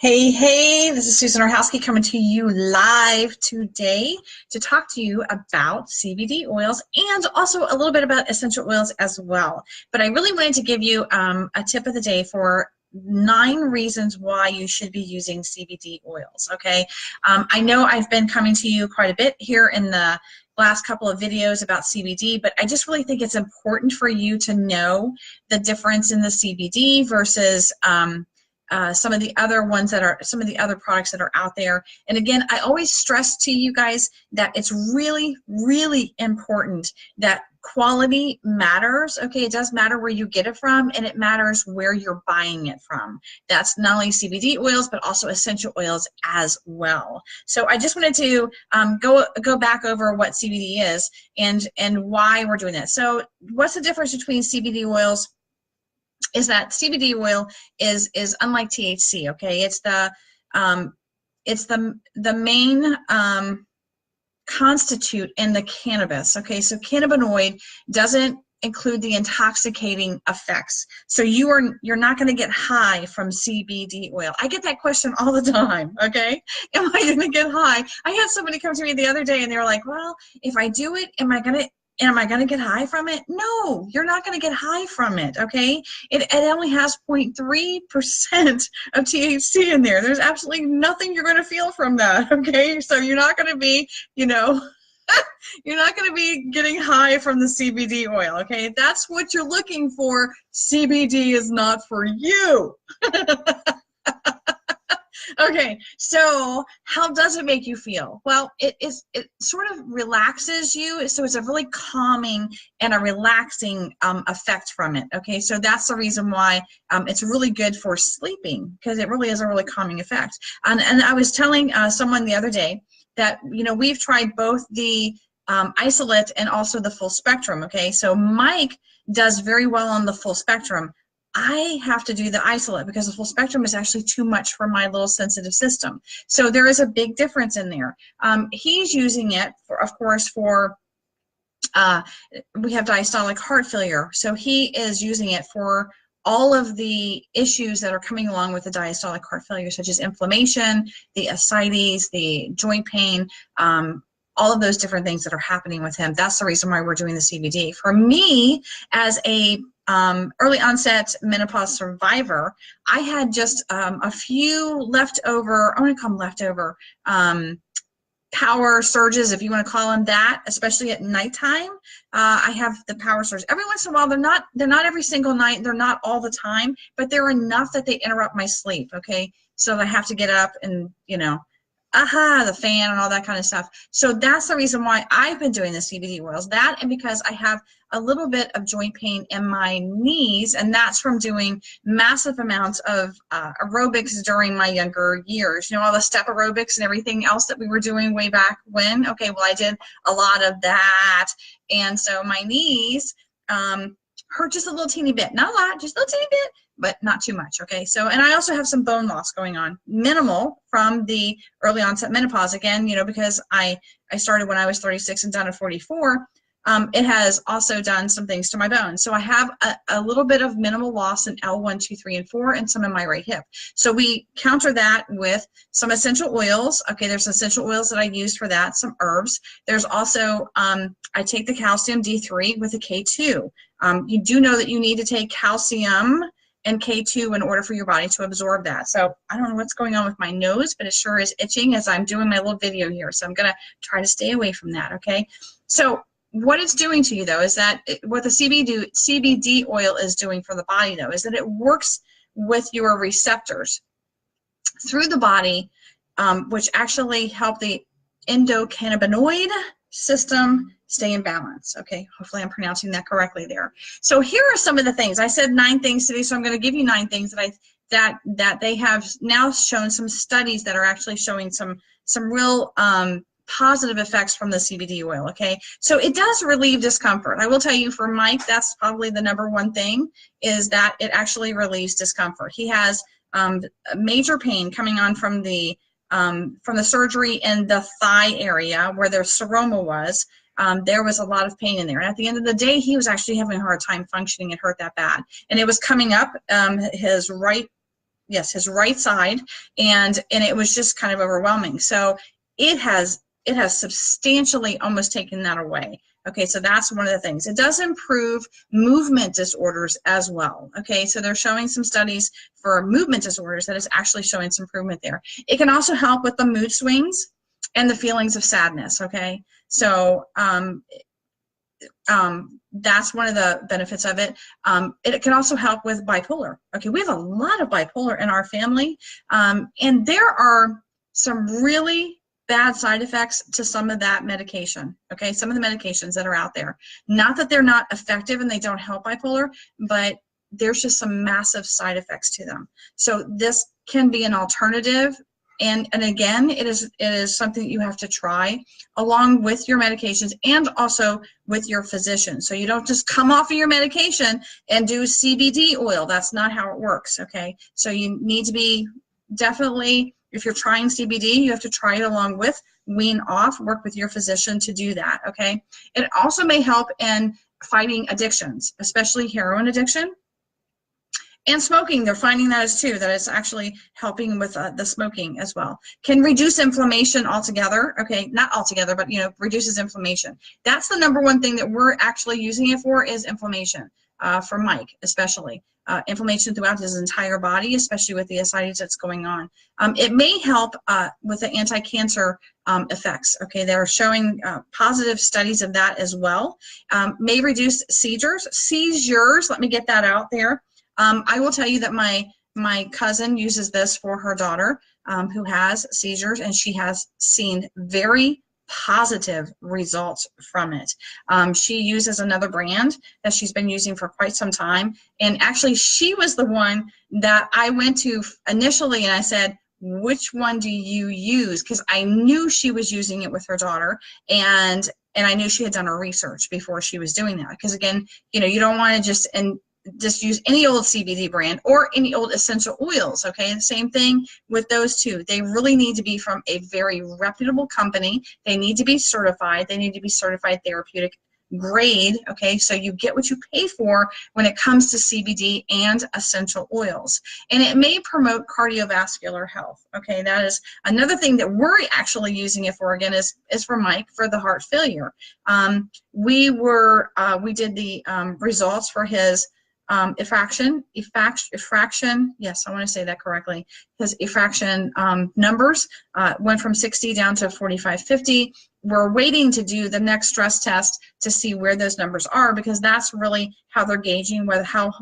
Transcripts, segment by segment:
Hey, hey, this is Susan Orehowsky coming to you live today to talk to you about CBD oils and also a little bit about essential oils as well. But I really wanted to give you a tip of the day for 9 reasons why you should be using CBD oils, okay? I know I've been coming to you quite a bit here in the last couple of videos about CBD, but I just really think it's important for you to know the difference in the CBD versus some of the other ones that are, some of the other products that are out there. And again, I always stress to you guys that it's really, really important that quality matters. Okay, it does matter where you get it from, and it matters where you're buying it from. That's not only CBD oils, but also essential oils as well. So I just wanted to go back over what CBD is and why we're doing that. So what's the difference between CBD oils? Is that CBD oil is unlike THC. Okay, it's the main constitute in the cannabis. Okay, so cannabinoid doesn't include the intoxicating effects. So you're not going to get high from CBD oil. I get that question all the time. Okay, am I going to get high? I had somebody come to me the other day and they were like, well, if I do it, am I going to get high from it? No, you're not going to get high from it, okay? It only has 0.3% of THC in there. There's absolutely nothing you're going to feel from that, okay? So you're not going to be, you're not going to be getting high from the CBD oil, okay? If that's what you're looking for, CBD is not for you. Okay, so how does it make you feel? Well, it sort of relaxes you, so it's a really calming and a relaxing effect from it. Okay, so that's the reason why it's really good for sleeping, because it really is a really calming effect. And I was telling someone the other day that we've tried both the isolate and also the full spectrum. Okay, so Mike does very well on the full spectrum. I have to do the isolate because the full spectrum is actually too much for my little sensitive system. So there is a big difference in there. He's using it, of course, for we have diastolic heart failure. So he is using it for all of the issues that are coming along with the diastolic heart failure, such as inflammation, the ascites, the joint pain, all of those different things that are happening with him. That's the reason why we're doing the CBD. For me, as a early onset menopause survivor, I had just a few leftover, I want to call them leftover, power surges, if you want to call them that, especially at nighttime. I have the power surge. Every once in a while, they're not every single night, they're not all the time, but they're enough that they interrupt my sleep, okay? So I have to get up and, the fan and all that kind of stuff. So that's the reason why I've been doing the CBD oils. That, and because I have a little bit of joint pain in my knees, and that's from doing massive amounts of aerobics during my younger years. All the step aerobics and everything else that we were doing way back when. Okay, well, I did a lot of that, and so my knees hurt just a little teeny bit. Not a lot, just a little teeny bit, but not too much, okay? So, and I also have some bone loss going on, minimal from the early onset menopause, again, because I started when I was 36 and done at 44. It has also done some things to my bones. So I have a little bit of minimal loss in L1, 2, 3, and 4, and some in my right hip. So we counter that with some essential oils. Okay, there's essential oils that I use for that, some herbs. There's also, I take the calcium D3 with a K2. You do know that you need to take calcium and K2 in order for your body to absorb that. So I don't know what's going on with my nose, but it sure is itching as I'm doing my little video here. So I'm going to try to stay away from that, okay? So what it's doing to you, though, is that what the CBD oil is doing for the body, though, is that it works with your receptors through the body, which actually help the endocannabinoid system stay in balance. Okay, hopefully I'm pronouncing that correctly there. So here are some of the things. I said 9 things today, so I'm going to give you 9 things that they have now shown, some studies that are actually showing some real positive effects from the CBD oil, okay? So it does relieve discomfort. I will tell you, for Mike, that's probably the #1 thing, is that it actually relieves discomfort. He has major pain coming on from the surgery in the thigh area where their seroma was. There was a lot of pain in there. And at the end of the day, he was actually having a hard time functioning. It hurt that bad. And it was coming up his right yes, his right side, and it was just kind of overwhelming. So it has substantially almost taken that away. Okay, so that's one of the things. It does improve movement disorders as well. Okay, so they're showing some studies for movement disorders that is actually showing some improvement there. It can also help with the mood swings and the feelings of sadness. Okay, so that's one of the benefits of it. It can also help with bipolar. Okay, we have a lot of bipolar in our family, and there are some really bad side effects to some of that medication. Okay, some of the medications that are out there. Not that they're not effective and they don't help bipolar, but there's just some massive side effects to them. So this can be an alternative. And again, it is something that you have to try along with your medications and also with your physician. So you don't just come off of your medication and do CBD oil. That's not how it works, okay? So you need to be definitely, if you're trying CBD, you have to try it along with, wean off, work with your physician to do that, okay? It also may help in fighting addictions, especially heroin addiction. And smoking, they're finding that as too, that it's actually helping with the smoking as well. Can reduce inflammation altogether, okay, not altogether, but reduces inflammation. That's the number one thing that we're actually using it for, is inflammation, for Mike especially. Inflammation throughout his entire body, especially with the ascites that's going on. It may help with the anti-cancer effects, okay? They're showing positive studies of that as well. May reduce seizures, let me get that out there. I will tell you that my cousin uses this for her daughter who has seizures, and she has seen very positive results from it. She uses another brand that she's been using for quite some time, and actually she was the one that I went to initially, and I said, which one do you use? Because I knew she was using it with her daughter, and I knew she had done her research before she was doing that. Because again, you don't want to just use any old CBD brand or any old essential oils, okay? The same thing with those two. They really need to be from a very reputable company. They need to be certified. They need to be certified therapeutic grade, okay? So you get what you pay for when it comes to CBD and essential oils. And it may promote cardiovascular health, okay? That is another thing that we're actually using it for, again, is for Mike, for the heart failure. We did the results for his effraction, yes, I want to say that correctly. His effraction numbers went from 60 down to 45, 50. We're waiting to do the next stress test to see where those numbers are, because that's really how they're gauging whether how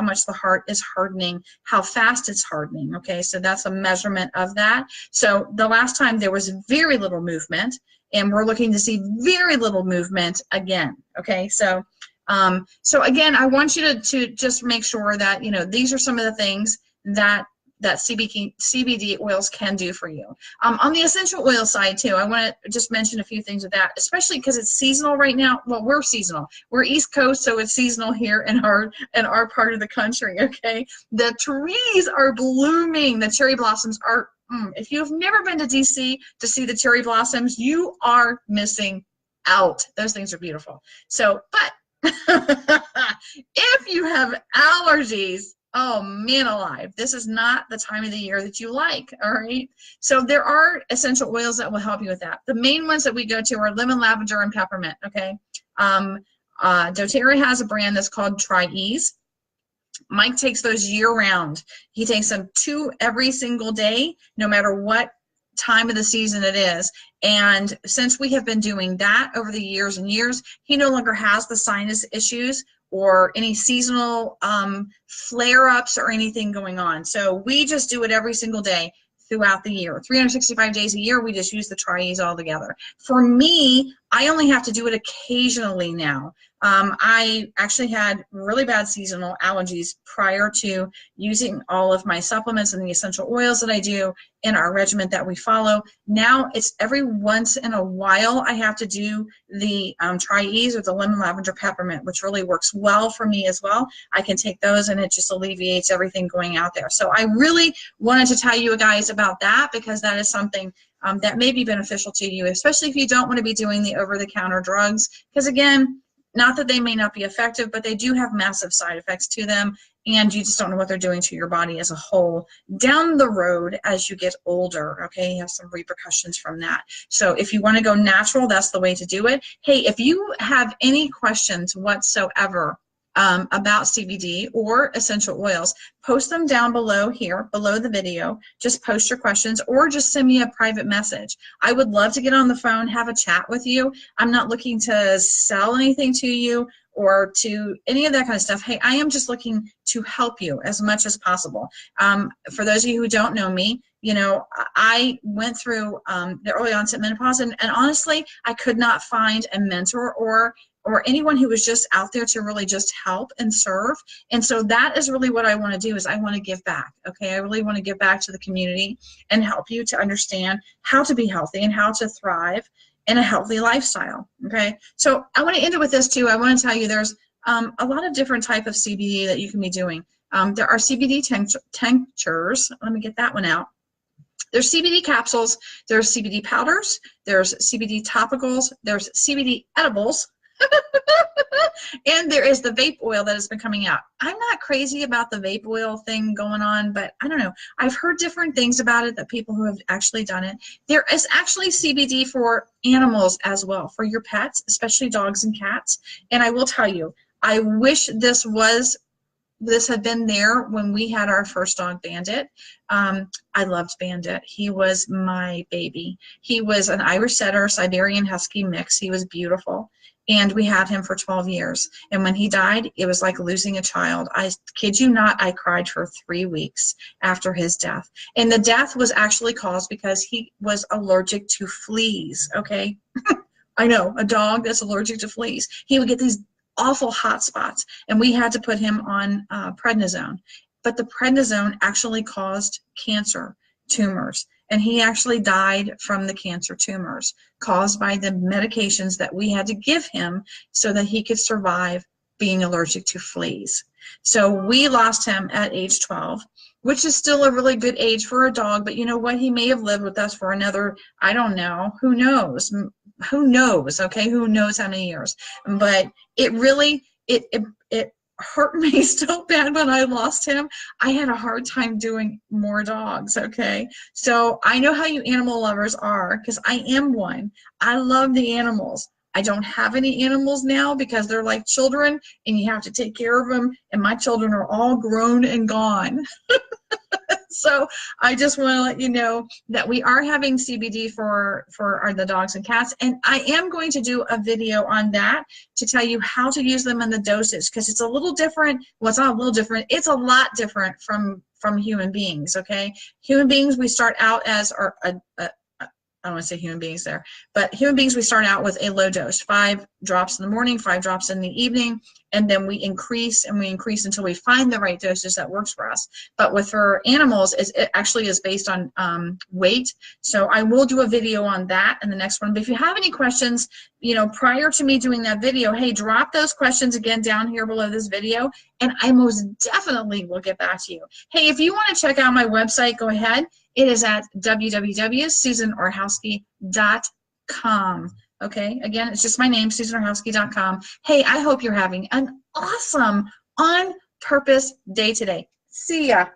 much the heart is hardening, how fast it's hardening, okay? So that's a measurement of that. So the last time there was very little movement, and we're looking to see very little movement again, okay? So again, I want you to just make sure that, these are some of the things that CBD oils can do for you. On the essential oil side too, I want to just mention a few things with that, especially because it's seasonal right now. Well, we're seasonal. We're East Coast, so it's seasonal here in our part of the country, okay? The trees are blooming. The cherry blossoms are, if you've never been to DC to see the cherry blossoms, you are missing out. Those things are beautiful. So, but if you have allergies, oh man alive, this is not the time of the year that you like, all right? So there are essential oils that will help you with that. The main ones that we go to are lemon, lavender, and peppermint, okay? doTERRA has a brand that's called Tri-Ease. Mike takes those year-round. He takes them 2 every single day, no matter what time of the season it is. And since we have been doing that over the years and years, he no longer has the sinus issues or any seasonal flare-ups or anything going on. So we just do it every single day throughout the year. 365 days a year, we just use the Tri-Ease all together. For me, I only have to do it occasionally now. I actually had really bad seasonal allergies prior to using all of my supplements and the essential oils that I do in our regimen that we follow. Now it's every once in a while I have to do the Tri-Ease or the lemon, lavender, peppermint, which really works well for me as well. I can take those and it just alleviates everything going out there. So I really wanted to tell you guys about that, because that is something that may be beneficial to you, especially if you don't want to be doing the over-the-counter drugs. Because again, not that they may not be effective, but they do have massive side effects to them, and you just don't know what they're doing to your body as a whole down the road as you get older, okay? You have some repercussions from that. So if you want to go natural, that's the way to do it. Hey, if you have any questions whatsoever about CBD or essential oils, post them down below here, below the video. Just post your questions or just send me a private message. I would love to get on the phone, have a chat with you. I'm not looking to sell anything to you or to any of that kind of stuff. Hey, I am just looking to help you as much as possible. For those of you who don't know me, you know, I went through the early onset menopause, and honestly, I could not find a mentor or anyone who was just out there to really just help and serve. And so that is really what I want to do, is I want to give back, okay? I really want to give back to the community and help you to understand how to be healthy and how to thrive in a healthy lifestyle, okay? So I want to end it with this too. I want to tell you there's a lot of different type of CBD that you can be doing. There are CBD tinctures. Let me get that one out. There's CBD capsules, there's CBD powders, there's CBD topicals, there's CBD edibles, and there is the vape oil that has been coming out. I'm not crazy about the vape oil thing going on, but I don't know. I've heard different things about it, that people who have actually done it. There is actually CBD for animals as well, for your pets, especially dogs and cats. And I will tell you, I wish this had been there when we had our first dog, Bandit. I loved Bandit. He was my baby. He was an Irish Setter, Siberian Husky mix. He was beautiful. And we had him for 12 years. And when he died, it was like losing a child. I kid you not, I cried for 3 weeks after his death. And the death was actually caused because he was allergic to fleas, okay? I know, a dog that's allergic to fleas. He would get these awful hot spots, and we had to put him on prednisone. But the prednisone actually caused cancer tumors, and he actually died from the cancer tumors caused by the medications that we had to give him so that he could survive being allergic to fleas. So we lost him at age 12, which is still a really good age for a dog, but you know what? He may have lived with us for another, I don't know, who knows? Who knows, okay? Who knows how many years? But it really, it hurt me so bad when I lost him. I had a hard time doing more dogs, okay? So I know how you animal lovers are, because I am one. I love the animals. I don't have any animals now because they're like children and you have to take care of them, and my children are all grown and gone. So I just want to let you know that we are having CBD for the dogs and cats, and I am going to do a video on that to tell you how to use them in the dosage, because it's a little different. Well, it's not a little different. It's a lot different from human beings, okay? Human beings, we start out as I don't want to say human beings there, but human beings, we start out with a low dose, 5 drops in the morning, 5 drops in the evening, and then we increase and we increase until we find the right dosage that works for us. But for animals, it actually is based on weight. So I will do a video on that in the next one. But if you have any questions, you know, prior to me doing that video, hey, drop those questions again down here below this video, and I most definitely will get back to you. Hey, if you want to check out my website, go ahead. It is at www.susanorehowsky.com. Okay, again, it's just my name, susanorehowsky.com. Hey, I hope you're having an awesome on purpose day today. See ya.